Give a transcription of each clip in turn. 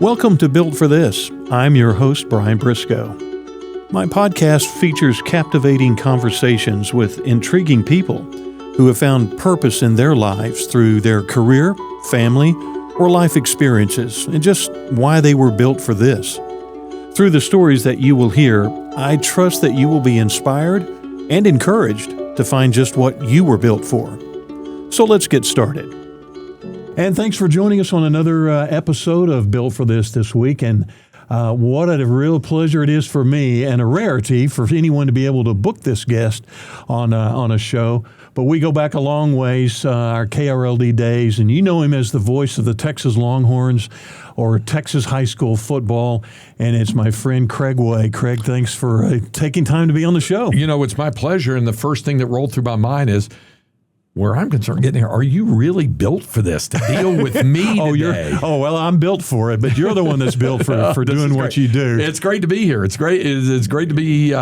Welcome to Built for This. I'm your host, Brian Briscoe. My podcast features captivating conversations with intriguing people who have found purpose in their lives through their career, family, or life experiences, and just why they were built for this. Through the stories that you will hear, I trust that you will be inspired and encouraged to find just what you were built for. So let's get started. And thanks for joining us on another episode of Built for This week. And what a real pleasure it is for me, and a rarity for anyone to be able to book this guest on a show. But we go back a long ways, our KRLD days, and you know him as the voice of the Texas Longhorns or Texas high school football, and it's my friend Craig Way. Craig, thanks for taking time to be on the show. You know, it's my pleasure, and the first thing that rolled through my mind is, where I'm concerned getting here, are you really built for this, to deal with me today? Well, I'm built for it, but you're the one that's built for doing what you do. It's great to be here. It's great to be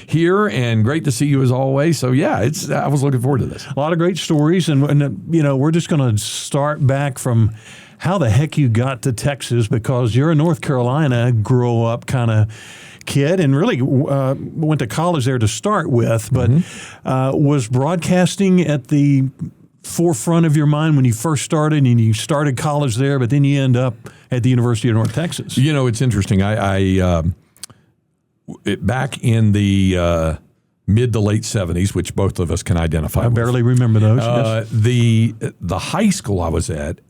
here, and great to see you as always. So yeah, I was looking forward to this. A lot of great stories, and you know, we're just going to start back from how the heck you got to Texas, because you're a North Carolina grow up kind of kid, and really went to college there to start with, but was broadcasting at the forefront of your mind when you first started, and you started college there, but then you end up at the University of North Texas. You know, it's interesting. Back in the mid to late 70s, which both of us can identify with. Barely remember those. Yes. The high school I was at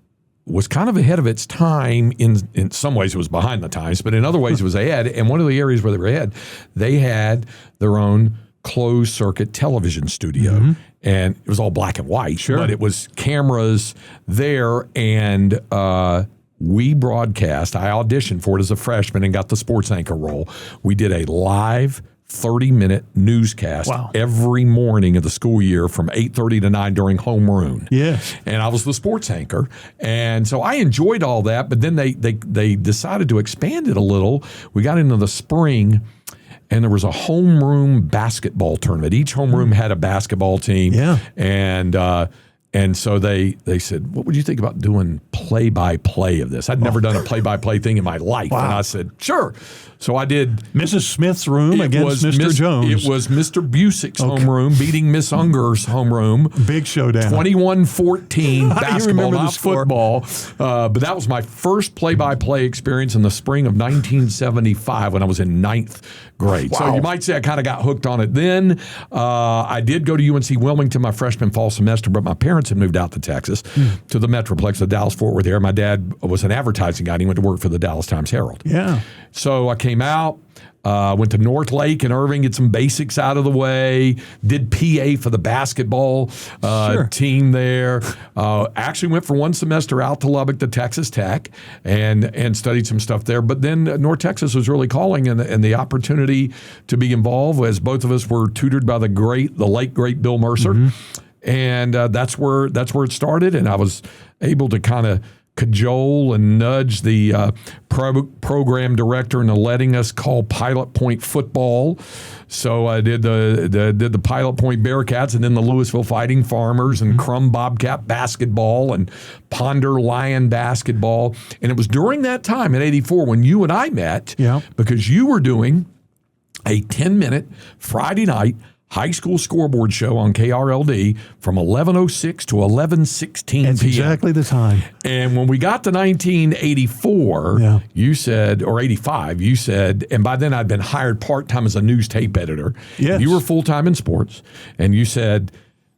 was kind of ahead of its time. In some ways it was behind the times, but in other ways it was ahead. And one of the areas where they were ahead, they had their own closed circuit television studio. And it was all black and white, but it was cameras there. And we broadcast. I auditioned for it as a freshman and got the sports anchor role. We did a live 30-minute newscast every morning of the school year from 8:30 to 9 during homeroom. Yes. And I was the sports anchor. And so I enjoyed all that, but then they decided to expand it a little. We got into the spring, and there was a homeroom basketball tournament. Each homeroom had a basketball team. Yeah. And so they said, what would you think about doing play-by-play of this? I'd never done a play-by-play thing in my life. And I said, sure. So I did. Mrs. Smith's room against Mr. Jones. It was Mr. Busick's homeroom beating Miss Unger's homeroom. Big showdown. 21-14 basketball, not score. Football. But that was my first play-by-play experience in the spring of 1975 when I was in 9th grade. Wow. So you might say I kind of got hooked on it then. I did go to UNC Wilmington my freshman fall semester, but my parents had moved out to Texas to the Metroplex, the Dallas-Fort Worth area. My dad was an advertising guy, and he went to work for the Dallas Times-Herald. Yeah. So I came out, went to North Lake in Irving, get some basics out of the way, did PA for the basketball team there. Actually went for one semester out to Lubbock to Texas Tech and studied some stuff there. But then North Texas was really calling, and the opportunity to be involved, as both of us were tutored by the late great Bill Mercer. And that's where it started, and I was able to kind of cajole and nudge the program director into letting us call Pilot Point football. So I did the Pilot Point Bearcats, and then the Louisville Fighting Farmers, and Crum Bobcat basketball, and Ponder Lion basketball. And it was during that time in '84 when you and I met, because you were doing a 10-minute Friday night high school scoreboard show on KRLD from 11:06 to 11:16 p.m. That's exactly the time. And when we got to 1984, you said, or 85, you said, and by then I'd been hired part-time as a news tape editor. Yes. You were full-time in sports, and you said,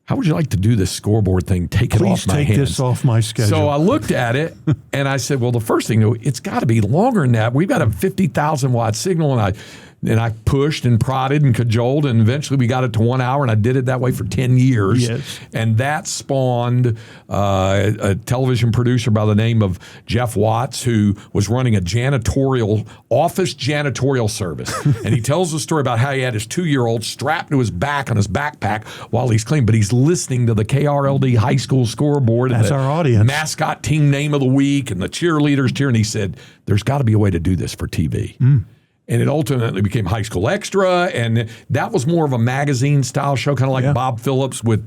how would you like to do this scoreboard thing? Take it off my hands. Please take this off my schedule. So I looked at it, and I said, well, the first thing, it's got to be longer than that. We've got a 50,000-watt signal, and I pushed and prodded and cajoled, and eventually we got it to 1 hour, and I did it that way for 10 years. Yes. And that spawned a television producer by the name of Jeff Watts, who was running a office janitorial service. And he tells the story about how he had his 2-year-old strapped to his back on his backpack while he's cleaning, but he's listening to the KRLD high school scoreboard. That's our audience. Mascot team name of the week, and the cheerleaders cheer. And he said, there's got to be a way to do this for TV. And it ultimately became High School Extra, and that was more of a magazine-style show, kind of like Bob Phillips with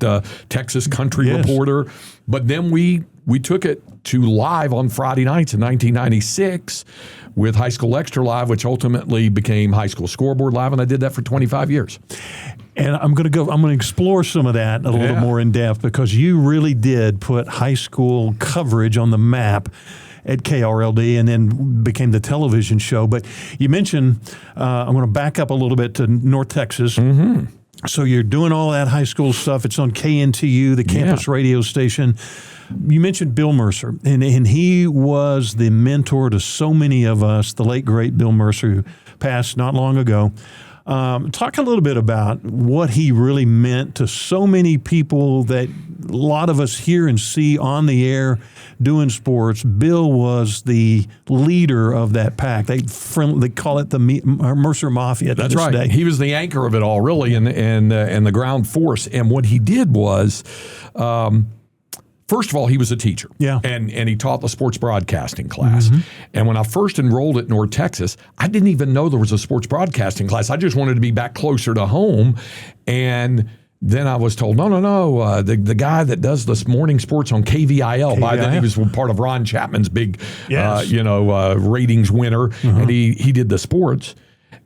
Texas Country Reporter. But then we we took it to live on Friday nights in 1996 with High School Extra Live, which ultimately became High School Scoreboard Live, and I did that for 25 years. And I'm going to explore some of that a little more in depth, because you really did put high school coverage on the map at KRLD, and then became the television show. But you mentioned, I'm going to back up a little bit to North Texas. Mm-hmm. So you're doing all that high school stuff. It's on KNTU, the campus radio station. You mentioned Bill Mercer, and he was the mentor to so many of us, the late, great Bill Mercer, who passed not long ago. Talk a little bit about what he really meant to so many people that a lot of us hear and see on the air doing sports. Bill was the leader of that pack. They call it the Mercer Mafia. That's right. Day. He was the anchor of it all, really, and the ground force. And what he did was, first of all, he was a teacher. Yeah. And he taught the sports broadcasting class. Mm-hmm. And when I first enrolled at North Texas, I didn't even know there was a sports broadcasting class. I just wanted to be back closer to home. And then I was told, no. The guy that does this morning sports on KVIL. By then he was part of Ron Chapman's big, ratings winner. And he did the sports.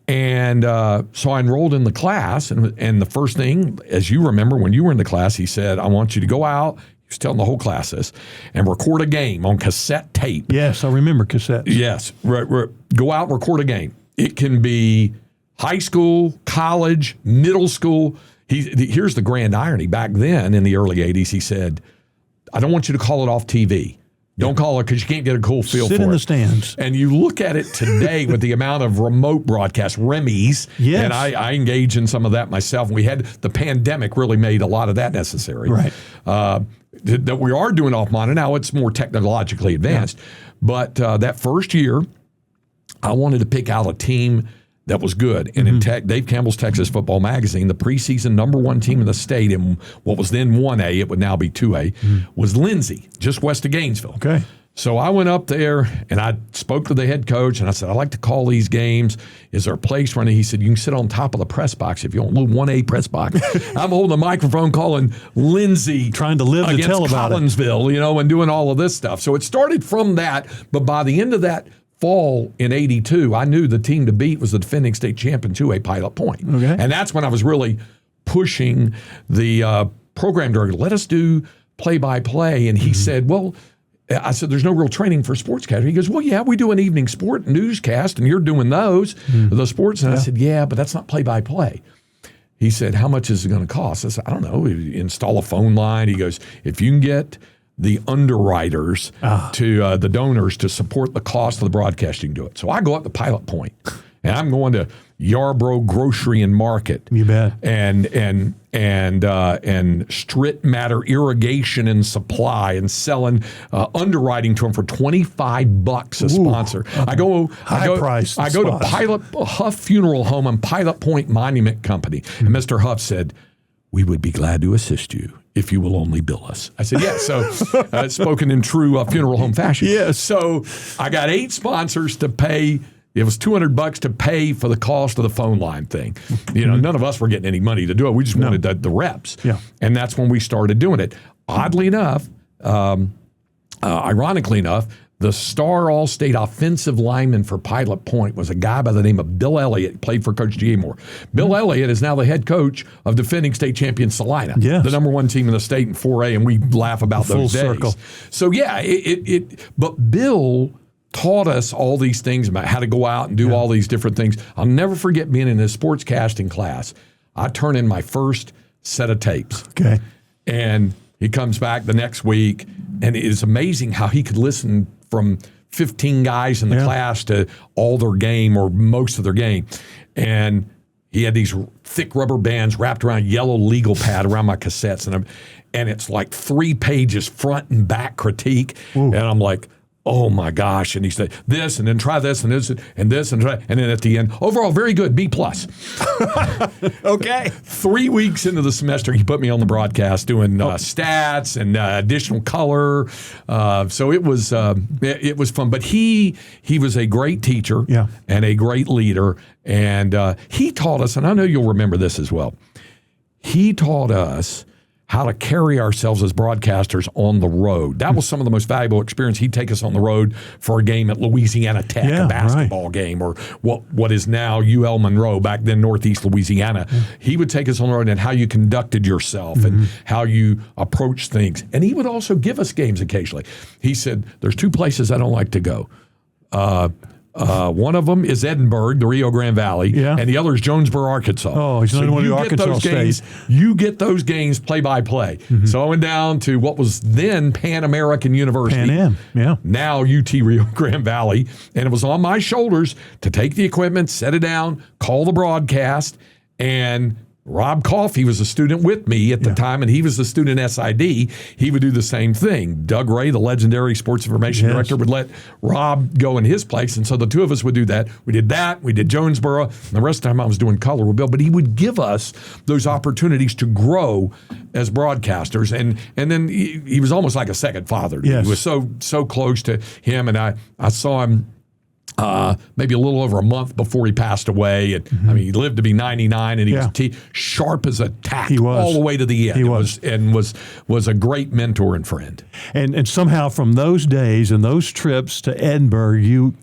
And so I enrolled in the class. And the first thing, as you remember, when you were in the class, he said, I want you to go out. He was telling the whole class this, and record a game on cassette tape. Yes, I remember cassettes. Yes. Go out and record a game. It can be high school, college, middle school. Here's the grand irony. Back then, in the early 80s, he said, I don't want you to call it off TV. Don't call it, because you can't get a cool feel for it. Sit in the stands. And you look at it today with the amount of remote broadcast, Remy's, and I engage in some of that myself. We had the pandemic really made a lot of that necessary. Right. That we are doing off monitor. Now it's more technologically advanced. Yeah. But that first year, I wanted to pick out a team that was good. And in Dave Campbell's Texas Football Magazine, the preseason number one team in the state in what was then 1A, it would now be 2A, was Lindsay, just west of Gainesville. Okay. So I went up there and I spoke to the head coach and I said, I like to call these games. Is there a place running? He said, you can sit on top of the press box if you want, a little 1A press box. I'm holding the microphone calling Lindsay. Trying to live to tell about Collinsville, and doing all of this stuff. So it started from that, but by the end of that fall in 82, I knew the team to beat was the defending state champion 2A Pilot Point. Okay. And that's when I was really pushing the program director, let us do play-by-play. And he said, well, I said, there's no real training for sportscaster. He goes, well, yeah, we do an evening sport newscast, and you're doing those, the sports. And I said, yeah, but that's not play-by-play. He said, how much is it going to cost? I said, I don't know. Install a phone line. He goes, if you can get the underwriters to the donors to support the cost of the broadcasting, do it. So I go up to Pilot Point, and I'm going to Yarborough Grocery and Market. You bet. And Strit Matter Irrigation and Supply, and selling underwriting to them for $25 a sponsor. I go to Pilot Huff Funeral Home and Pilot Point Monument Company, and Mr. Huff said, we would be glad to assist you if you will only bill us. I said, yes. So spoken in true funeral home fashion. Yes. So I got 8 sponsors to pay. It was $200 to pay for the cost of the phone line thing. None of us were getting any money to do it. We just wanted the reps. Yeah. And that's when we started doing it. Oddly enough, ironically enough, the star all-state offensive lineman for Pilot Point was a guy by the name of Bill Elliott. He played for Coach G.A. Moore. Bill Elliott is now the head coach of defending state champion Salina, the number one team in the state in 4A, and we laugh about those days. Circle. So, yeah, but Bill taught us all these things about how to go out and do all these different things. I'll never forget being in his sportscasting class. I turn in my first set of tapes. Okay. And he comes back the next week, and it is amazing how he could listen from 15 guys in the class to all their game or most of their game. And he had these thick rubber bands wrapped around yellow legal pad around my cassettes. And it's like 3 pages front and back critique. Ooh. And I'm like, oh my gosh. And he said this, and then try this, and this, and this, and try. And then at the end, overall, very good, B+. Okay. 3 weeks into the semester, he put me on the broadcast doing stats and additional color. So it was fun. But he was a great teacher and a great leader. And he taught us, and I know you'll remember this as well, he taught us how to carry ourselves as broadcasters on the road. That was some of the most valuable experience. He'd take us on the road for a game at Louisiana Tech, a basketball game, or what is now UL Monroe, back then Northeast Louisiana. He would take us on the road and how you conducted yourself and how you approach things. And he would also give us games occasionally. He said, there's 2 places I don't like to go. One of them is Edinburgh, the Rio Grande Valley, and the other is Jonesboro, Arkansas. Oh, he's not one of the Arkansas State. You get those games play-by-play. So I went down to what was then Pan American University. Pan Am, now UT Rio Grande Valley. And it was on my shoulders to take the equipment, set it down, call the broadcast, and Rob Coffey was a student with me at the time, and he was the student SID. He would do the same thing. Doug Ray, the legendary sports information director, would let Rob go in his place, and so the 2 of us would do that. We did that. We did Jonesboro. And the rest of the time I was doing color with Bill, but he would give us those opportunities to grow as broadcasters, and then he was almost like a second father. He was so close to him, and I saw him maybe a little over a month before he passed away. And I mean, he lived to be 99, and he was sharp as a tack all the way to the end. Was a great mentor and friend. And somehow from those days and those trips to Edinburgh, you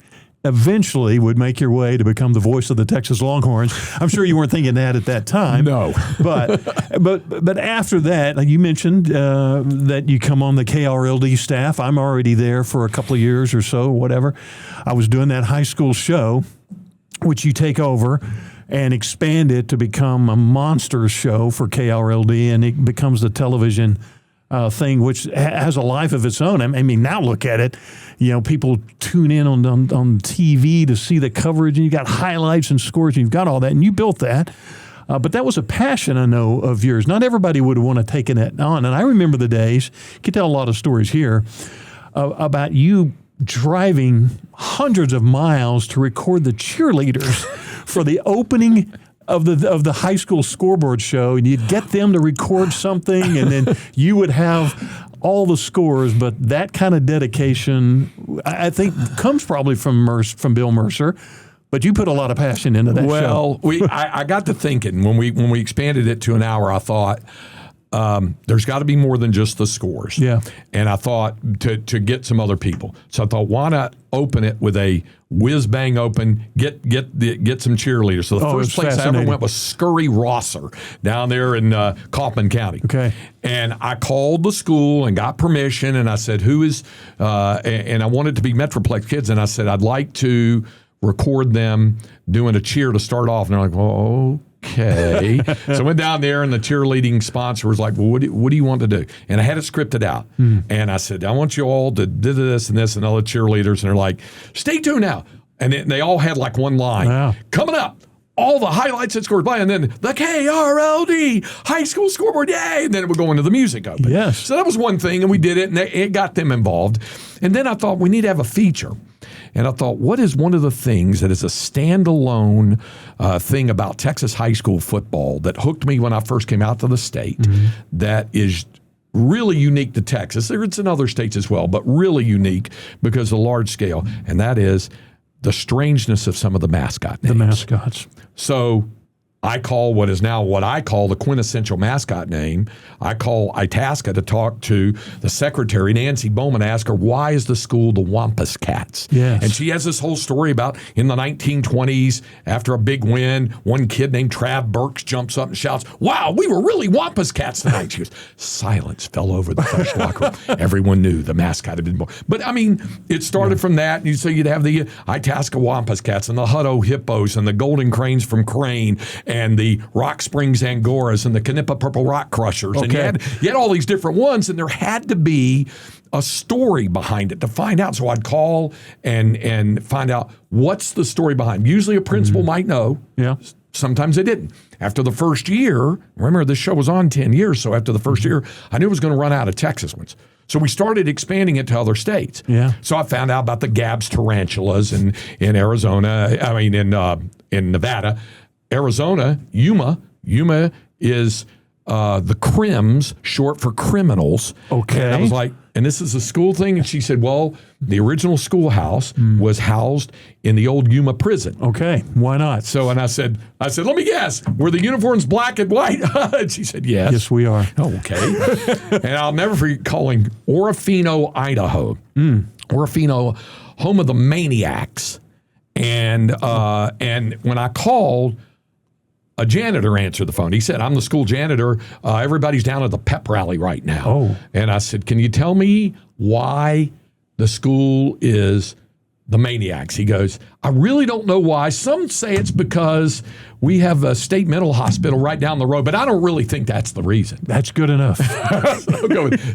eventually would make your way to become the voice of the Texas Longhorns. I'm sure you weren't thinking that at that time. No. but after that, like you mentioned that you come on the KRLD staff. I'm already there for a couple of years or so, whatever. I was doing that high school show, which you take over and expand it to become a monster show for KRLD, and it becomes the television thing, which has a life of its own. I mean, now look at it. You know, people tune in on TV to see the coverage, and you got highlights and scores, and you've got all that, and you built that. But that was a passion, I know, of yours. Not everybody would want to take it on. And I remember the days, you can tell a lot of stories here, about you driving hundreds of miles to record the cheerleaders for the opening of the high school scoreboard show, and you'd get them to record something, and then you would have all the scores. But that kind of dedication, I think, comes probably from Bill Mercer. But you put a lot of passion into that show. Well, I got to thinking when we expanded it to an hour. I thought there's got to be more than just the scores. Yeah. And I thought to get some other people. So I thought, why not open it with a whiz bang open, get some cheerleaders. So the first place I ever went was Scurry Rosser down there in Kaufman County. Okay. And I called the school and got permission, and I said, who is, and I wanted to be Metroplex kids, and I said, I'd like to record them doing a cheer to start off. And they're like, well, okay. So I went down there, and the cheerleading sponsor was like, well, what do you want to do? And I had it scripted out. And I said, I want you all to do this and this, and all the cheerleaders. And they're like, stay tuned now. And they all had like one line. Wow. Coming up, all the highlights and scores by, and then the KRLD high school scoreboard, yay! And then it would go into the music of it. Yes. So that was one thing, and we did it, and it got them involved. And then I thought, we need to have a feature. And I thought, what is one of the things that is a standalone thing about Texas high school football that hooked me when I first came out to the state that is really unique to Texas? It's in other states as well, but really unique because of the large scale, and that is the strangeness of some of the mascot names. The mascots. So I call what I call the quintessential mascot name. I call Itasca to talk to the secretary, Nancy Bowman, ask her, why is the school the Wampus Cats? Yes. And she has this whole story about in the 1920s, after a big win, one kid named Trav Burks jumps up and shouts, wow, we were really Wampus Cats tonight. She goes, silence fell over the fresh locker room. Everyone knew the mascot had been born. But I mean, it started from that. And so you'd have the Itasca Wampus Cats and the Hutto Hippos and the Golden Cranes from Crane and the Rock Springs Angoras and the Canepa Purple Rock Crushers. Okay. And you had all these different ones, and there had to be a story behind it to find out. So I'd call and find out what's the story behind. Usually a principal might know. Yeah. Sometimes they didn't. After the first year, remember this show was on 10 years, so after the first year, I knew it was going to run out of Texas ones. So we started expanding it to other states. Yeah. So I found out about the Gabbs tarantulas in Arizona, in Nevada. Arizona, Yuma is the Crims, short for criminals. Okay. And I was like, and this is a school thing. And she said, well, the original schoolhouse was housed in the old Yuma prison. Okay, why not? So, and I said, let me guess, were the uniforms black and white? And she said, yes. Yes, we are. Okay. And I'll never forget calling Orofino, Idaho. Orofino, home of the Maniacs. And when I called, a janitor answered the phone. He said, I'm the school janitor. Everybody's down at the pep rally right now. Oh. And I said, can you tell me why the school is the Maniacs? He goes, I really don't know why. Some say it's because we have a state mental hospital right down the road, but I don't really think that's the reason. That's good enough.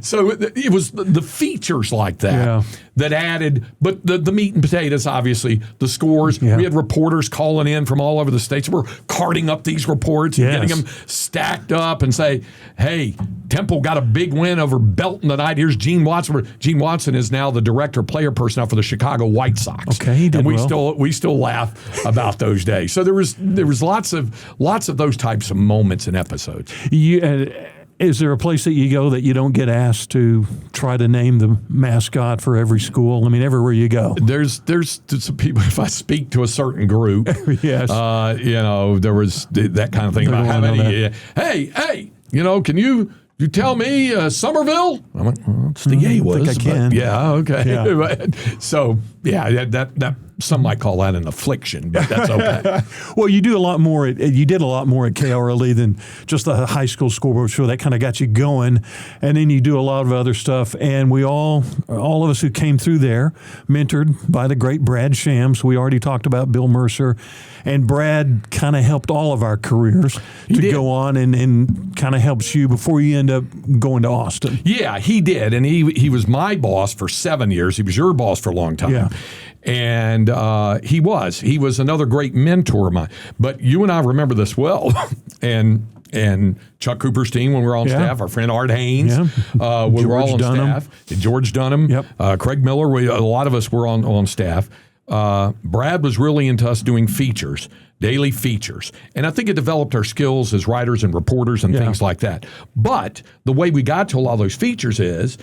So it was the features like that that added, but the meat and potatoes, obviously, the scores. We had reporters calling in from all over the states. We're carting up these reports and getting them stacked up and say, hey, Temple got a big win over Belton tonight. Here's Gene Watson. Gene Watson is now the director of player personnel for the Chicago White Sox. Okay, he did and we still laugh about those days. So there was lots of those types of moments and episodes. Is there a place that you go that you don't get asked to try to name the mascot for every school? I mean, everywhere you go. There's some people, if I speak to a certain group, yes, there was that kind of thing about how many, hey, can you tell me Somerville? I went, well, it's the A was. I think I can. Yeah, okay. Yeah. So, that some might call that an affliction, but that's okay. Well, you do a lot more. You did a lot more at KRLD than just the high school scoreboard show. That kind of got you going, and then you do a lot of other stuff. And we all of us who came through there, mentored by the great Brad Shams. We already talked about Bill Mercer, and Brad kind of helped all of our careers to go on, and kind of helps you before you end up going to Austin. Yeah, he did, and he was my boss for 7 years. He was your boss for a long time. Yeah. And he was another great mentor of mine. But you and I remember this well. and Chuck Cooper's team when we were on staff, our friend Art Haynes, we were all on staff. George Dunham, Craig Miller, a lot of us were on staff. Brad was really into us doing features, daily features. And I think it developed our skills as writers and reporters and things like that. But the way we got to a lot of those features is,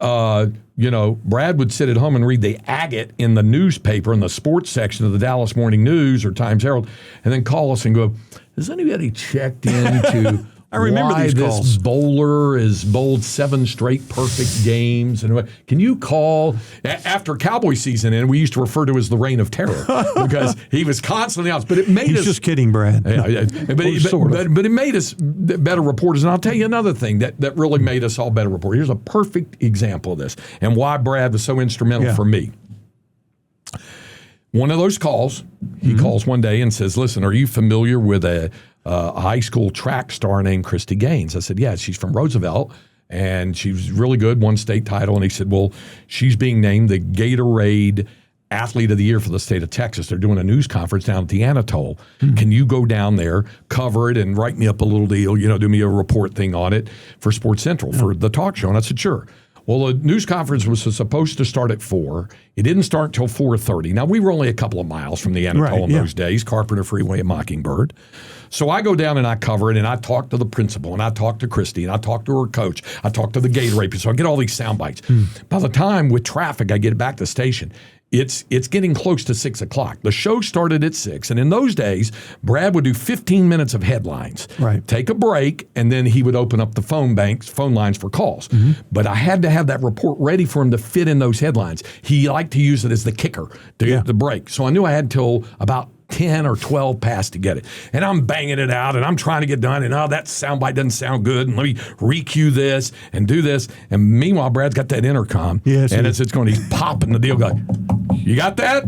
Brad would sit at home and read the agate in the newspaper in the sports section of the Dallas Morning News or Times Herald, and then call us and go, has anybody checked into I remember why these this calls. bowler is bowled 7 straight perfect games? And can you call after Cowboy season? And we used to refer to as the reign of terror because he was constantly out. But it made us. He's just kidding, Brad. But it made us better reporters. And I'll tell you another thing that really made us all better reporters. Here's a perfect example of this and why Brad was so instrumental for me. One of those calls, he calls one day and says, listen, are you familiar with a high school track star named Christy Gaines? I said, yeah, she's from Roosevelt, and she was really good, won state title. And he said, well, she's being named the Gatorade Athlete of the Year for the state of Texas. They're doing a news conference down at the Anatole. Can you go down there, cover it, and write me up a little deal, do me a report thing on it for Sports Central, for the talk show? And I said, sure. Well, the news conference was supposed to start at 4. It didn't start until 4:30. Now, we were only a couple of miles from the Anatole in those days, Carpenter Freeway and Mockingbird. So I go down and I cover it, and I talk to the principal, and I talk to Christy, and I talk to her coach. I talk to the Gatorade people. So I get all these sound bites. By the time, with traffic, I get back to the station, it's getting close to 6 o'clock. The show started at 6, and in those days, Brad would do 15 minutes of headlines, take a break, and then he would open up the phone lines for calls. But I had to have that report ready for him to fit in those headlines. He liked to use it as the kicker to get the break. So I knew I had till about 10 or 12 past to get it. And I'm banging it out, and I'm trying to get done, and that soundbite doesn't sound good, and let me re-cue this and do this. And meanwhile, Brad's got that intercom, and it's going, he's popping the deal going, you got that?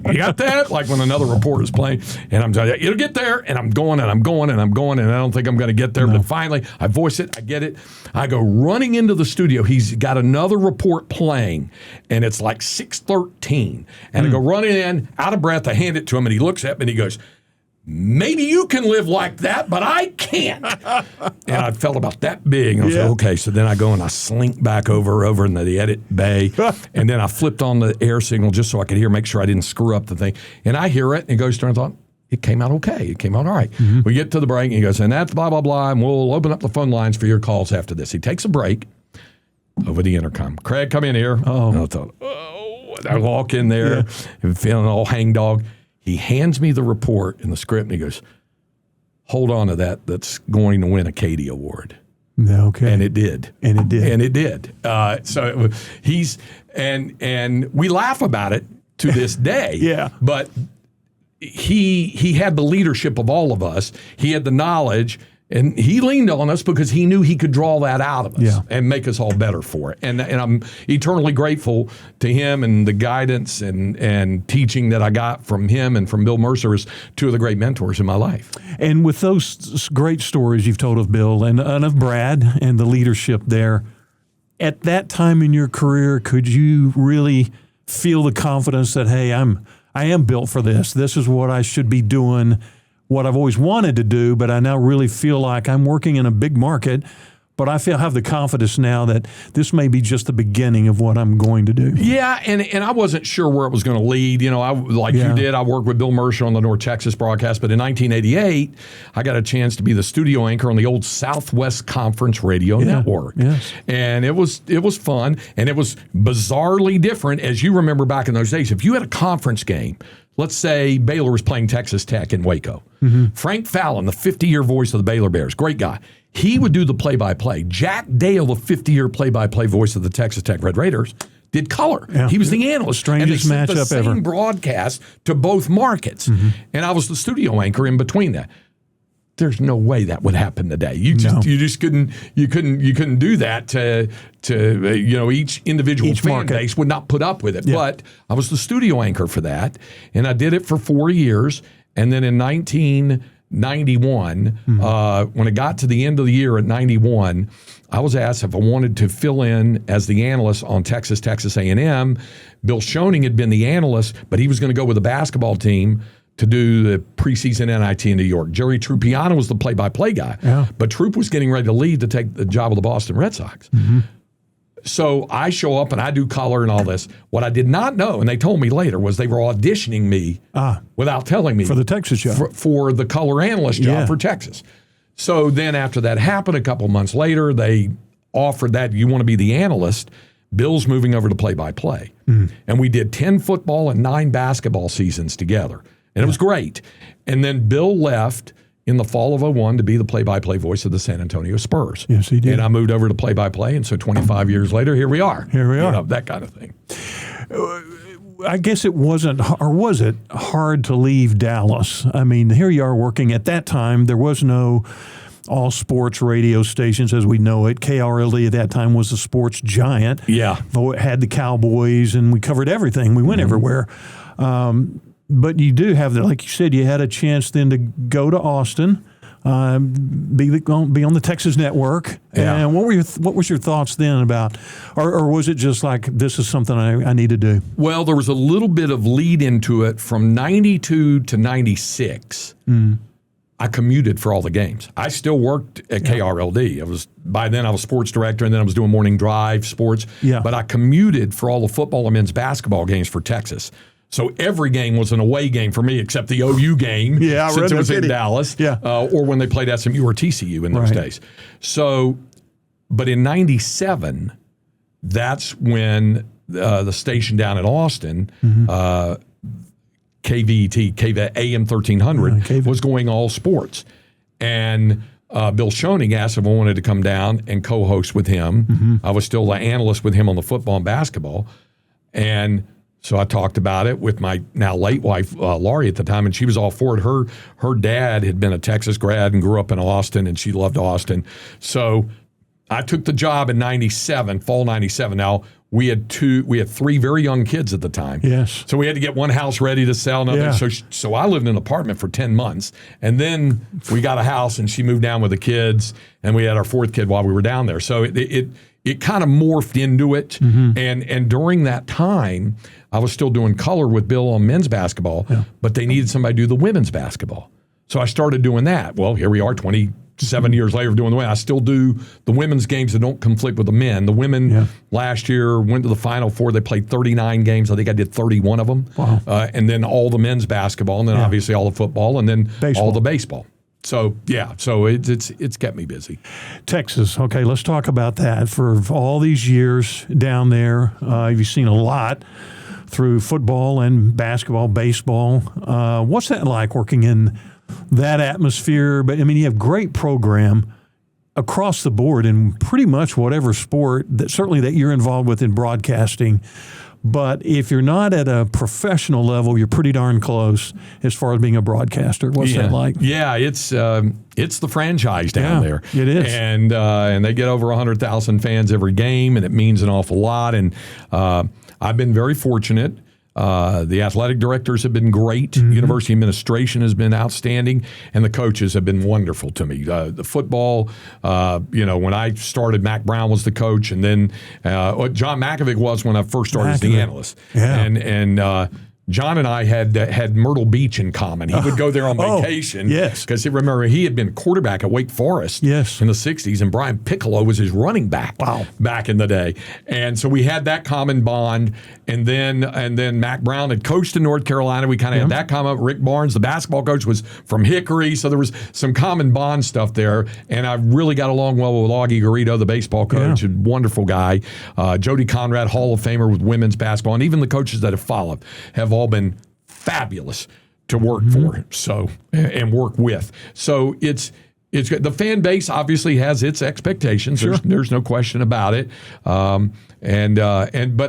You got that? Like when another report is playing, and I'm telling you, it'll get there, and I'm going, and I'm going, and I'm going, and I don't think I'm going to get there. But finally, I voice it, I get it. I go running into the studio. He's got another report playing, and it's like 6:13. And I go running in, out of breath, I hand it to him, and he looks at me, and he goes, maybe you can live like that, but I can't. And I felt about that big. And I was like, okay. So then I go and I slink back over in the edit bay. And then I flipped on the air signal just so I could hear, make sure I didn't screw up the thing. And I hear it, and it goes through, and I thought, it came out okay. It came out all right. We get to the break, and he goes, and that's blah, blah, blah, and we'll open up the phone lines for your calls after this. He takes a break. over the intercom. Craig, come in here. Oh. And I thought, I walk in there and feeling all hangdog. He hands me the report and the script, and he goes, hold on to that. That's going to win a Katie Award. Okay. And it did. So and we laugh about it to this day. Yeah. But he had the leadership of all of us. He had the knowledge, and he leaned on us because he knew he could draw that out of us and make us all better for it. And I'm eternally grateful to him and the guidance and teaching that I got from him and from Bill Mercer as two of the great mentors in my life. And with those great stories you've told of Bill and of Brad and the leadership there, at that time in your career, could you really feel the confidence that, hey, I am built for this. This is what I should be doing, what I've always wanted to do, but I now really feel like I'm working in a big market, but I have the confidence now that this may be just the beginning of what I'm going to do. Yeah, and I wasn't sure where it was going to lead. You know, you did, I worked with Bill Mercer on the North Texas broadcast, but in 1988, I got a chance to be the studio anchor on the old Southwest Conference Radio Network. Yes. And it was fun, and it was bizarrely different, as you remember back in those days. If you had a conference game, let's say Baylor was playing Texas Tech in Waco. Mm-hmm. Frank Fallon, the 50-year voice of the Baylor Bears, great guy. He would do the play-by-play. Jack Dale, the 50-year play-by-play voice of the Texas Tech Red Raiders, did color. Yeah. He was the analyst. Strangest matchup ever. Same broadcast to both markets. Mm-hmm. And I was the studio anchor in between that. There's no way that would happen today. You just couldn't do that to each individual fan base would not put up with it. Yeah. But I was the studio anchor for that, and I did it for 4 years. And then in 1991, when it got to the end of the year at 91, I was asked if I wanted to fill in as the analyst on Texas A&M. Bill Schoening had been the analyst, but he was going to go with the basketball team to do the preseason NIT in New York. Jerry Trupiano was the play-by-play guy, but Troop was getting ready to leave to take the job of the Boston Red Sox. Mm-hmm. So I show up and I do color and all this. What I did not know, and they told me later, was they were auditioning me without telling me. For the Texas job. For the color analyst job for Texas. So then after that happened, a couple months later, they offered that, you want to be the analyst. Bill's moving over to play-by-play. Mm. And we did 10 football and 9 basketball seasons together. And it was great. And then Bill left in the fall of 2001 to be the play-by-play voice of the San Antonio Spurs. Yes, he did. And I moved over to play-by-play, and so 25 years later, here we are. Here we are. You know, that kind of thing. I guess it wasn't, or was it hard to leave Dallas? I mean, here you are working at that time. There was no all sports radio stations as we know it. KRLD at that time was a sports giant. Yeah. It had the Cowboys, and we covered everything. We went everywhere. But you do have that, like you said, you had a chance then to go to Austin, be on the Texas network. Yeah. And what was your thoughts then about, or was it just like, this is something I need to do? Well, there was a little bit of lead into it from 92 to 96. I commuted for all the games. I still worked at KRLD. By then I was sports director, and then I was doing morning drive sports. Yeah. But I commuted for all the football and men's basketball games for Texas. So every game was an away game for me, except the OU game, since it was in Dallas, or when they played SMU or TCU in those days. So, but in 97, that's when the station down in Austin, KVET AM 1300, was going all sports. And Bill Schoening asked if I wanted to come down and co-host with him. I was still the analyst with him on the football and basketball. And so I talked about it with my now late wife, Laurie, at the time, and she was all for it. Her dad had been a Texas grad and grew up in Austin, and she loved Austin. So I took the job in 97, fall 97. Now, we had 3 very young kids at the time. Yes. So we had to get one house ready to sell. So I lived in an apartment for 10 months. And then we got a house, and she moved down with the kids, and we had our 4th kid while we were down there. So it kind of morphed into it. And during that time, I was still doing color with Bill on men's basketball, but they needed somebody to do the women's basketball. So I started doing that. Well, here we are 27 years later doing the women. I still do the women's games that don't conflict with the men. The women last year went to the Final Four. They played 39 games. I think I did 31 of them. Wow. And then all the men's basketball, and then obviously all the football, and then all the baseball. So it's kept me busy. Texas. Okay, let's talk about that. For all these years down there, you've seen a lot through football and basketball, baseball. What's that like working in that atmosphere? But I mean, you have great program across the board in pretty much whatever sport that certainly that you're involved with in broadcasting. But if you're not at a professional level, you're pretty darn close as far as being a broadcaster. What's that like? Yeah, it's the franchise down there. It is, and they get over 100,000 fans every game, and it means an awful lot. And I've been very fortunate. The athletic directors have been great. University administration has been outstanding, and the coaches have been wonderful to me. The football, when I started, Mac Brown was the coach, and then John Makovic was when I first started as the analyst. Yeah. And John and I had Myrtle Beach in common. He would go there on vacation. Yes. Because he had been quarterback at Wake Forest in the 60s, and Brian Piccolo was his running back back in the day. And so we had that common bond. And then Mac Brown had coached in North Carolina. We kind of had that common. Rick Barnes, the basketball coach, was from Hickory. So there was some common bond stuff there. And I really got along well with Augie Garrido, the baseball coach, a wonderful guy. Jody Conrad, Hall of Famer with women's basketball. And even the coaches that have followed have all been fabulous to work for, and work with. So it's good. The fan base obviously has its expectations. Sure. There's no question about it. But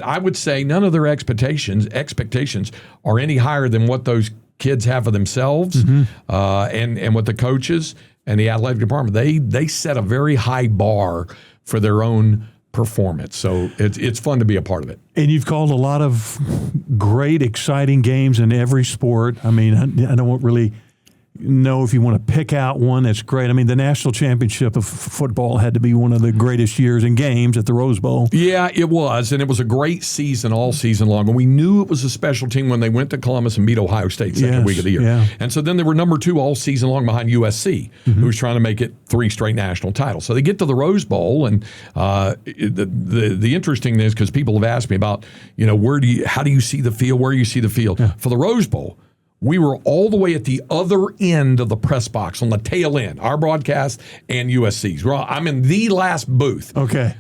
I would say none of their expectations are any higher than what those kids have for themselves, and what the coaches and the athletic department, they set a very high bar for their own performance. So it's fun to be a part of it. And you've called a lot of great, exciting games in every sport. I mean, I don't really know if you want to pick out one that's great. I mean, the national championship of football had to be one of the greatest years in games at the Rose Bowl. Yeah, it was. And it was a great season all season long. And we knew it was a special team when they went to Columbus and beat Ohio State second week of the year. Yeah. And so then they were number 2 all season long behind USC, who was trying to make it 3 straight national titles. So they get to the Rose Bowl, and the interesting thing is, because people have asked me about, how do you see the field? Where do you see the field? Yeah. For the Rose Bowl, we were all the way at the other end of the press box, on the tail end, our broadcast and USC's. I'm in the last booth. Okay.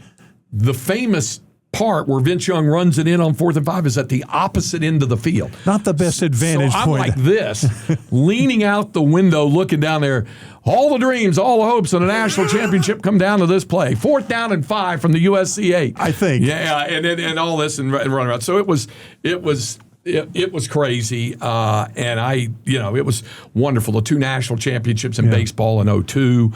The famous part where Vince Young runs it in on 4th and 5 is at the opposite end of the field. Not the best advantage point. point. I'm like this, leaning out the window, looking down there. All the dreams, all the hopes of the national championship come down to this play. 4th down and 5 from the USC 8. I think. Yeah, and all this and run around. So it was crazy, and it was wonderful. The 2 national championships in baseball in 2002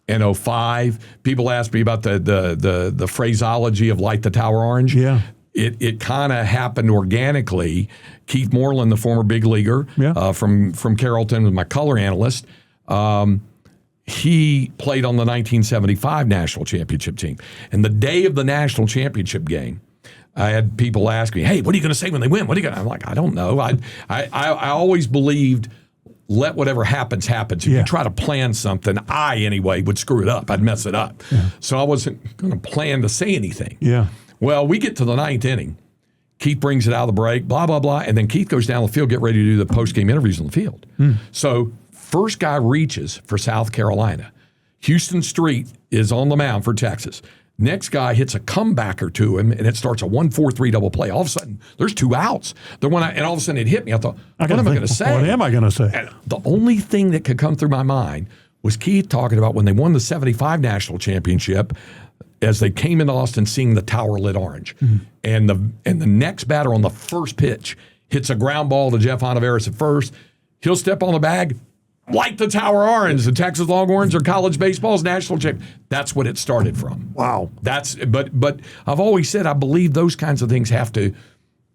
and 2005. People ask me about the phraseology of light the tower orange. Yeah. It kind of happened organically. Keith Moreland, the former big leaguer from Carrollton, was my color analyst. He played on the 1975 national championship team. And the day of the national championship game, I had people ask me, "Hey, what are you going to say when they win? What are you going to?" I'm like, I don't know. I always believed, let whatever happens, happens. If you try to plan something, anyway would screw it up. I'd mess it up. Yeah. So I wasn't going to plan to say anything. Yeah. Well, we get to the 9th inning. Keith brings it out of the break, blah, blah, blah. And then Keith goes down the field, get ready to do the post-game interviews on the field. So first guy reaches for South Carolina. Houston Street is on the mound for Texas. Next guy hits a comebacker to him, and it starts a 1-4-3 double play. All of a sudden, there's 2 outs. And all of a sudden, it hit me. I thought, what am I going to say? What am I going to say? And the only thing that could come through my mind was Keith talking about when they won the 75 national championship, as they came into Austin, seeing the tower lit orange. And the next batter on the first pitch hits a ground ball to Jeff Onoveris at first. He'll step on the bag, light the tower orange. The Texas Longhorns are college baseball's national champ. That's what it started from. Wow. But I've always said I believe those kinds of things have to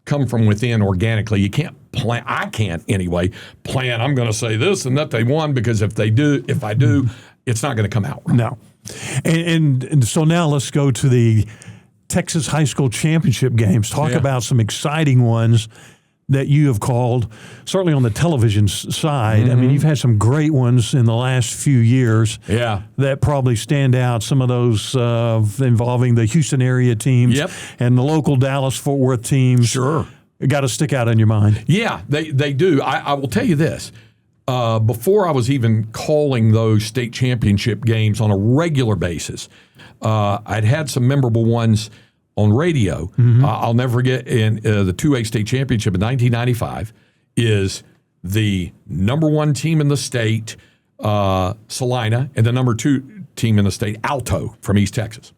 come from within organically. You can't plan. I can't anyway plan. I'm going to say this and that they won, because if I do, it's not going to come out right. No. And so now let's go to the Texas high school championship games. Talk about some exciting ones that you have called, certainly on the television side. I mean, you've had some great ones in the last few years that probably stand out. Some of those involving the Houston area teams and the local Dallas-Fort Worth teams. Sure. Got to stick out in your mind. Yeah, they do. I will tell you this. before I was even calling those state championship games on a regular basis, I'd had some memorable ones on radio. I'll never forget in the 2A state championship in 1995 is the number 1 team in the state, Salina, and the number 2 team in the state, Alto, from East Texas.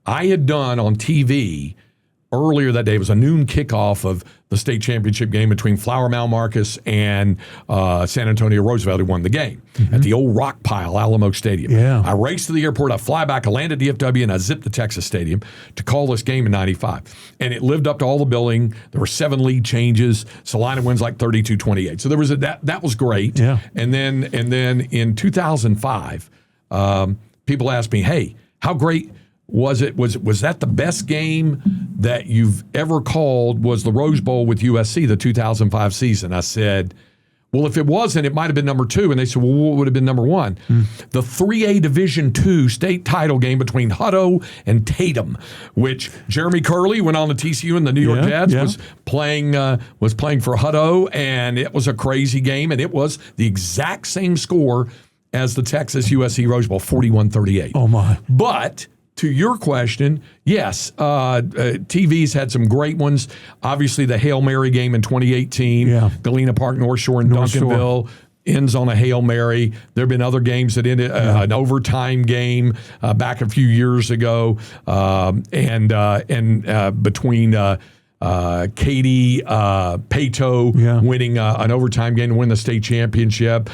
I had done on TV earlier that day, it was a noon kickoff of the state championship game between Flower Mound Marcus and San Antonio Roosevelt, who won the game at the old rock pile, Alamo Stadium. Yeah. I raced to the airport, I fly back, I land at DFW, and I zipped to Texas Stadium to call this game in 95. And it lived up to all the billing. There were 7 lead changes. Salina wins like 32-28. So there was that was great. Yeah. And then in 2005, people asked me, hey, how great was it? Was that the best game that you've ever called? Was the Rose Bowl with USC, the 2005 season? I said, well, if it wasn't, it might have been number 2. And they said, well, what would have been number 1? The 3A Division II state title game between Hutto and Tatum, which Jeremy Curley went on to TCU and the New York Jets, was playing for Hutto, and it was a crazy game, and it was the exact same score as the Texas USC Rose Bowl, 41-38. Oh my! But to your question, yes, TV's had some great ones. Obviously, the Hail Mary game in 2018, Galena Park, North Shore, and Duncanville ends on a Hail Mary. There have been other games that ended an overtime game back a few years ago, and between Katie Pato winning an overtime game to win the state championship.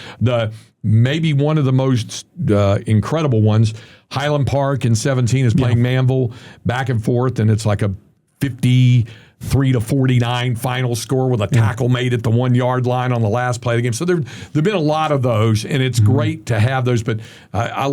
Maybe one of the most incredible ones, Highland Park in 17 is playing Manville back and forth, and it's like a 53-49 final score with a tackle made at the 1-yard line on the last play of the game. So there've been a lot of those, and it's great to have those. But I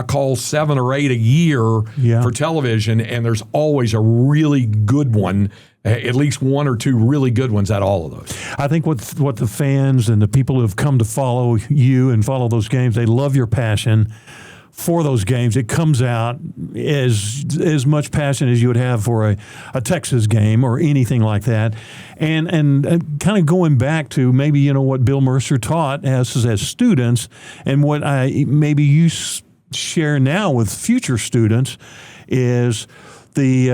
call 7 or 8 a year for television, and there's always a really good one. At least 1 or 2 really good ones at all of those. I think what the fans and the people who have come to follow you and follow those games, they love your passion for those games. It comes out as much passion as you would have for a Texas game or anything like that. And kind of going back to maybe, what Bill Mercer taught us as students, and what maybe you share now with future students is the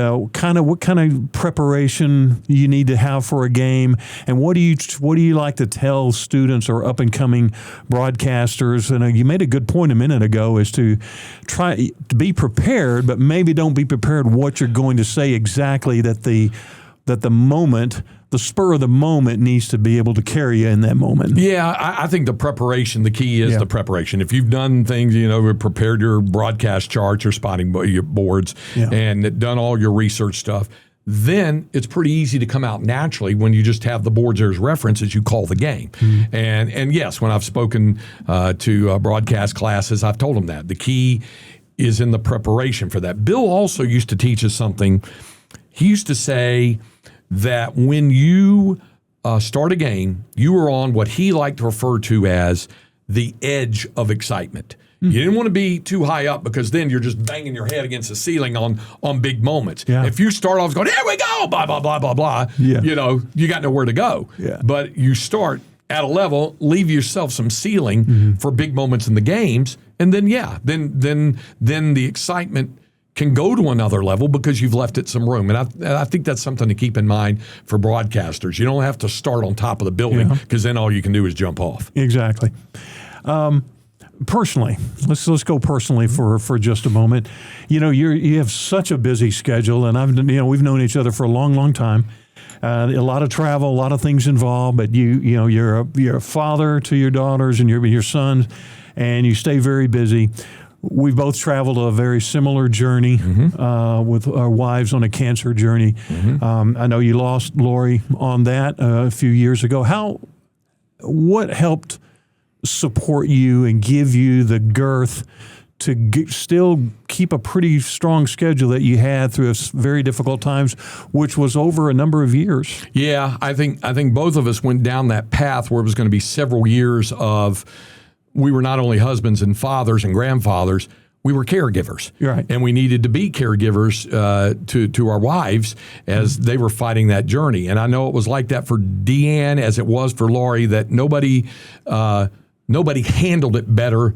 what kind of preparation you need to have for a game, and what do you like to tell students or up and coming broadcasters? And you made a good point a minute ago, is to try to be prepared, but maybe don't be prepared what you're going to say exactly. That the moment, the spur of the moment, needs to be able to carry you in that moment. Yeah, I think the preparation, the key is the preparation. If you've done things, prepared your broadcast charts, your spotting your boards, and done all your research stuff, then it's pretty easy to come out naturally when you just have the boards as reference as you call the game. And yes, when I've spoken to broadcast classes, I've told them that. The key is in the preparation for that. Bill also used to teach us something. He used to say that when you start a game, you are on what he liked to refer to as the edge of excitement. You didn't want to be too high up, because then you're just banging your head against the ceiling on big moments. If you start off going, here we go, blah, blah, blah, blah, blah, you got nowhere to go. But you start at a level, leave yourself some ceiling for big moments in the games, and then then the excitement can go to another level because you've left it some room. And I think that's something to keep in mind for broadcasters. You don't have to start on top of the building, because then all you can do is jump off. Exactly. Personally, let's go personally for just a moment. You have such a busy schedule, and we've known each other for a long, long time. A lot of travel, a lot of things involved, but you're a father to your daughters and your sons, and you stay very busy. We've both traveled a very similar journey with our wives on a cancer journey. I know you lost Lori on that a few years ago. What helped support you and give you the girth to still keep a pretty strong schedule that you had through very difficult times, which was over a number of years? Yeah, I think both of us went down that path where it was going to be several years of. We were not only husbands and fathers and grandfathers, we were caregivers. Right. And we needed to be caregivers to our wives as they were fighting that journey. And I know it was like that for Deanne as it was for Laurie, that nobody nobody handled it better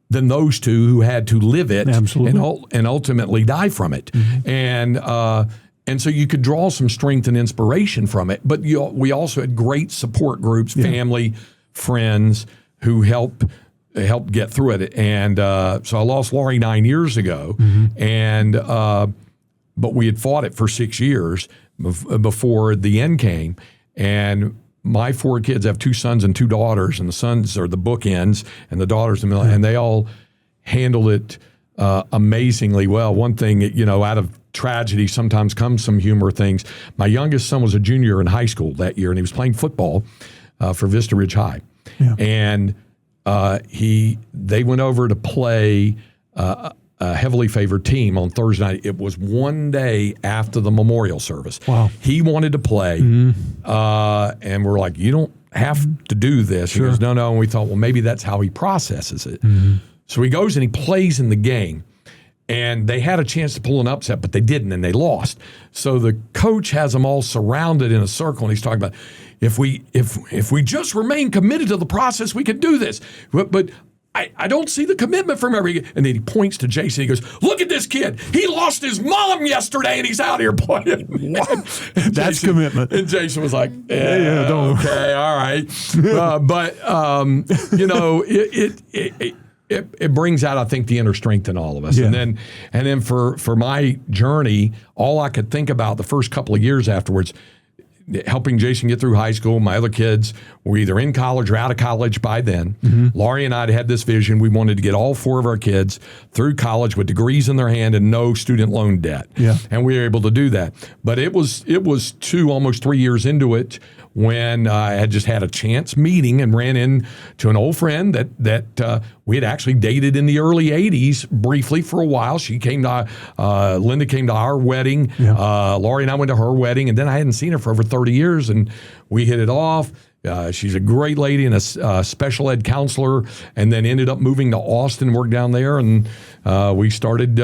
than those two who had to live it and ultimately die from it. And so you could draw some strength and inspiration from it. But we also had great support groups, family, friends who helped get through it. And so I lost Laurie 9 years ago, but we had fought it for 6 years before the end came. And my 4 kids, I have 2 sons and 2 daughters, and the sons are the bookends, and the daughters in the middle, and they all handled it amazingly well. One thing, out of tragedy sometimes comes some humor things. My youngest son was a junior in high school that year, and he was playing football for Vista Ridge High. Yeah. And they went over to play a heavily favored team on Thursday night. It was one day after the memorial service. Wow. He wanted to play, and we're like, you don't have to do this. Sure. He goes, no. And we thought, well, maybe that's how he processes it. So he goes and he plays in the game. And they had a chance to pull an upset, but they didn't, and they lost. So the coach has them all surrounded in a circle, and he's talking about, if we just remain committed to the process, we can do this. But I don't see the commitment from every. And then he points to Jason. He goes, "Look at this kid. He lost his mom yesterday, and he's out here playing." That's commitment. And Jason was like, don't. Okay, all right." It brings out, I think, the inner strength in all of us. Yeah. And then for my journey, all I could think about the first couple of years afterwards, helping Jason get through high school. My other kids were either in college or out of college by then. Laurie and I had this vision. We wanted to get all 4 of our kids through college with degrees in their hand and no student loan debt. Yeah. And we were able to do that. But it was almost 3 years into it when I had just had a chance meeting and ran into an old friend that we had actually dated in the early 80s briefly for a while. She came to, Linda came to our wedding. Yeah. Laurie and I went to her wedding, and then I hadn't seen her for over 30 years, and we hit it off. She's a great lady and a special ed counselor, and then ended up moving to Austin, worked down there, and we started,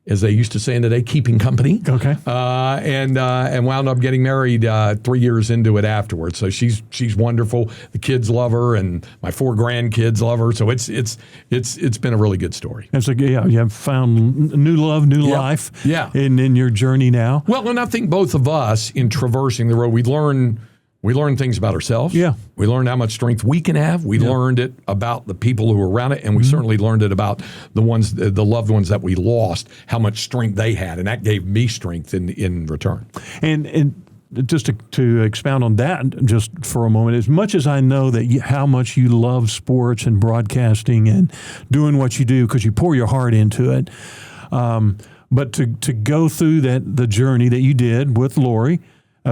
as they used to say in the day, keeping company. Okay. And wound up getting married 3 years into it afterwards. So she's wonderful. The kids love her, and my 4 grandkids love her. So it's been a really good story. And so you have found new love, new life. Yeah. In your journey now. Well, and I think both of us in traversing the road, we learn things about ourselves. Yeah. We learned how much strength we can have. We learned it about the people who were around it, and we certainly learned it about the loved ones that we lost, how much strength they had, and that gave me strength in return. And just to expound on that just for a moment, as much as I know that how much you love sports and broadcasting and doing what you do because you pour your heart into it, but to go through the journey that you did with Laurie,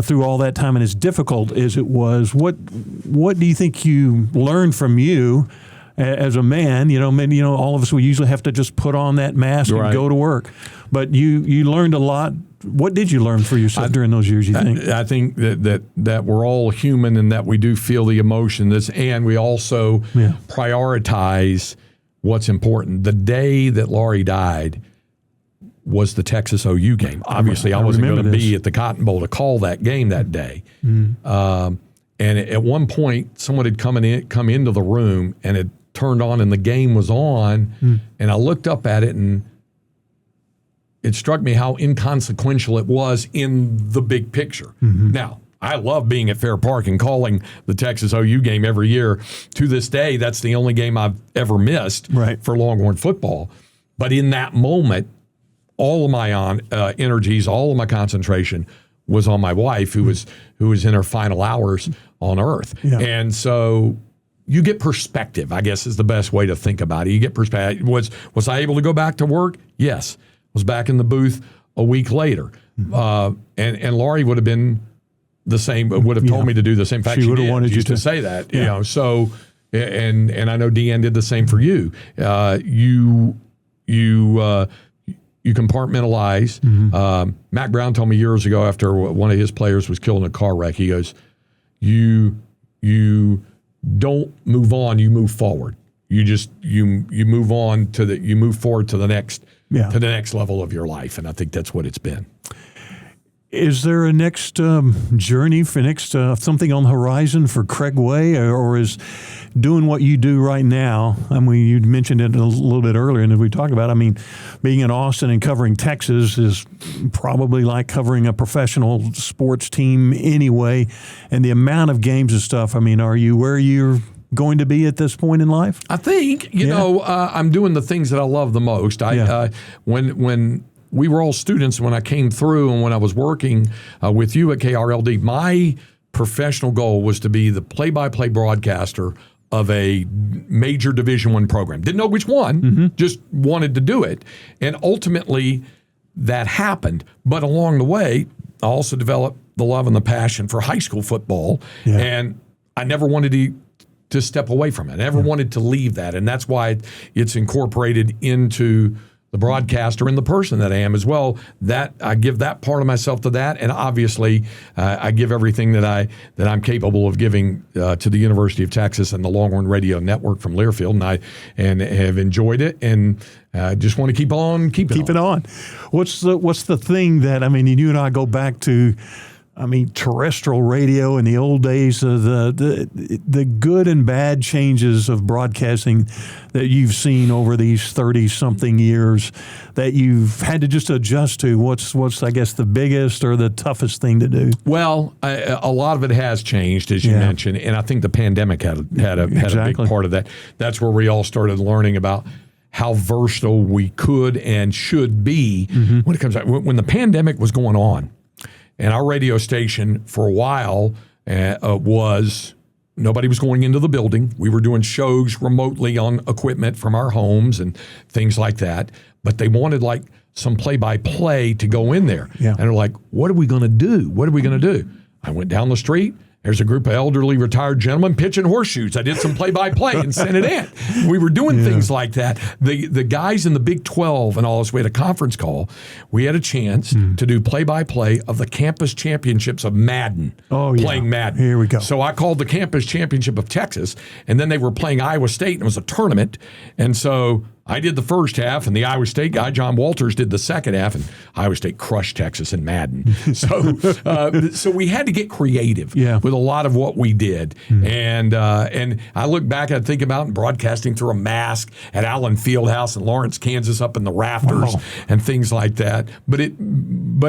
through all that time, and as difficult as it was, what do you think you learned from you as a man? All of us, we usually have to just put on that mask and go to work. But you learned a lot. What did you learn for yourself during those years, you think? I think that we're all human and that we do feel the emotions, and we also prioritize what's important. The day that Laurie died was the Texas OU game. Obviously, I wasn't going to be at the Cotton Bowl to call that game that day. And at one point, someone had come into the room and it turned on and the game was on. And I looked up at it and it struck me how inconsequential it was in the big picture. Now, I love being at Fair Park and calling the Texas OU game every year. To this day, that's the only game I've ever missed for Longhorn football. But in that moment, all of my energies, all of my concentration was on my wife, who was in her final hours on Earth. Yeah. And so you get perspective, I guess, is the best way to think about it. You get perspective. Was I able to go back to work? Yes. Was back in the booth a week later. And Laurie would have been the same, would have told me to do the same. In fact, she would have wanted you to say that. Yeah. So, and I know Deanne did the same for you. You compartmentalize. Mac Brown told me years ago after one of his players was killed in a car wreck, he goes, you don't move on, you move forward. You move on you move forward to the next level of your life. And I think that's what it's been. Is there a next journey for something on the horizon for Craig Way, or is doing what you do right now? I mean, you mentioned it a little bit earlier, and as we talked about, I mean, being in Austin and covering Texas is probably like covering a professional sports team anyway, and the amount of games and stuff. I mean, are you where you're going to be at this point in life? I think, I'm doing the things that I love the most. When we were all students when I came through and when I was working with you at KRLD, my professional goal was to be the play-by-play broadcaster of a major Division I program. Didn't know which one, just wanted to do it. And ultimately, that happened. But along the way, I also developed the love and the passion for high school football. Yeah. And I never wanted to step away from it. I never wanted to leave that. And that's why it's incorporated into the broadcaster and the person that I am as well. That I give that part of myself to that, and obviously I give everything that I'm capable of giving to the University of Texas and the Longhorn Radio Network from Learfield, and have enjoyed it, and just want to keep it on. What's the thing that, I mean, you and I go back to, I mean, terrestrial radio in the old days, the good and bad changes of broadcasting that you've seen over these 30-something years that you've had to just adjust to. What's I guess, the biggest or the toughest thing to do? Well, a lot of it has changed, as you mentioned, and I think the pandemic had a big part of that. That's where we all started learning about how versatile we could and should be when it comes out. When the pandemic was going on, and our radio station for a while nobody was going into the building. We were doing shows remotely on equipment from our homes and things like that. But they wanted some play-by-play to go in there. Yeah. And they're like, what are we going to do? What are we going to do? I went down the street. There's a group of elderly retired gentlemen pitching horseshoes. I did some play-by-play and sent it in. We were doing things like that. The guys in the Big 12 and all this, we had a conference call. We had a chance to do play-by-play of the campus championships of Madden, playing Madden. Here we go. So I called the campus championship of Texas, and then they were playing Iowa State, and it was a tournament. And so I did the first half, and the Iowa State guy, John Walters, did the second half, and Iowa State crushed Texas in Madden. So we had to get creative with a lot of what we did. And I look back and I think about broadcasting through a mask at Allen Fieldhouse in Lawrence, Kansas, up in the rafters and things like that. But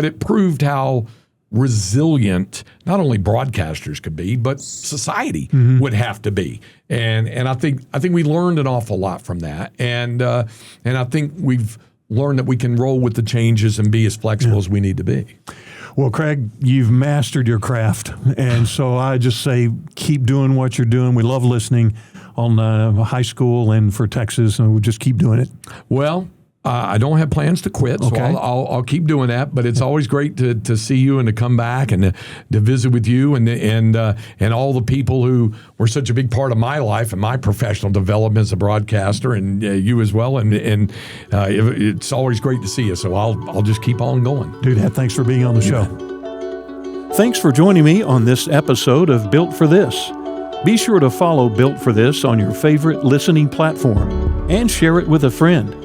it proved how resilient not only broadcasters could be, but society would have to be. And I think we learned an awful lot from that. And I think we've learned that we can roll with the changes and be as flexible as we need to be. Well, Craig, you've mastered your craft. And so I just say keep doing what you're doing. We love listening on high school and for Texas, and we'll just keep doing it. Well, I don't have plans to quit, so I'll keep doing that. But it's always great to see you and to come back and to visit with you and all the people who were such a big part of my life and my professional development as a broadcaster, and you as well. And it's always great to see you. So I'll just keep on going. Dude, thanks for being on the show. Thanks for joining me on this episode of Built for This. Be sure to follow Built for This on your favorite listening platform and share it with a friend.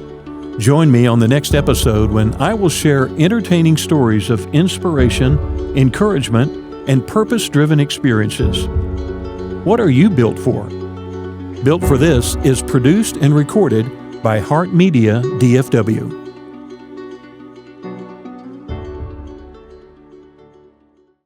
Join me on the next episode when I will share entertaining stories of inspiration, encouragement, and purpose-driven experiences. What are you built for? Built for This is produced and recorded by Heart Media DFW.